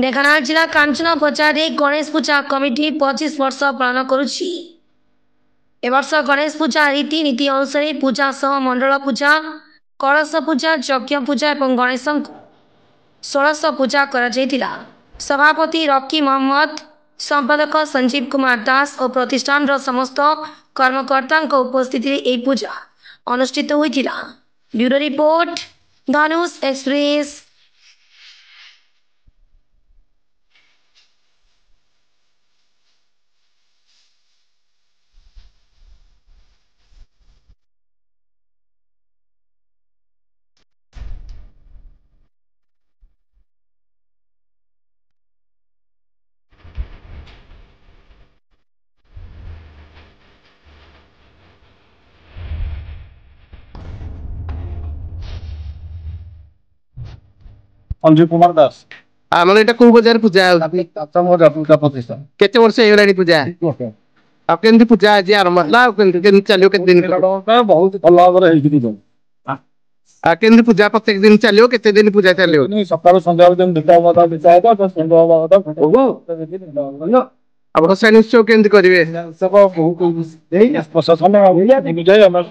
ढेंकानाल जिला कांचना बजार गणेश पूजा कमिटी 25 वर्ष पालन करुछि। ए वर्ष गणेश पूजा रीतिनीति अनुसार पूजा सह मंडल पूजा, कलश पूजा, यज्ञ पूजा और गणेश 16 पूजा करा जायतिला। सभापति रकी मोहम्मद, संपादक संजीव कुमार दास और प्रतिष्ठान समस्त कर्मकर्ता उपस्थित ए पूजा अनुष्ठित होइतिला। ब्यूरो रिपोर्ट धनुष एक्सप्रेस। संजीव कुमार दास आमर एटा को बजार पूजा पूजा प्रतिष्ठान केते वर्ष हेलानी पूजा आप केंति पूजा आज आरंभ ला केंति चलियो केते दिन बहुत भल भाव आ केंति पूजा प्रत्येक दिन चलियो केते दिन पूजा चलियो सकाळ संध्या दिन दुटा माता विचार होता संध्या माता अब हसन उत्सव केंति करिवे सब बहुत एई प्रशासन आ जाय हमर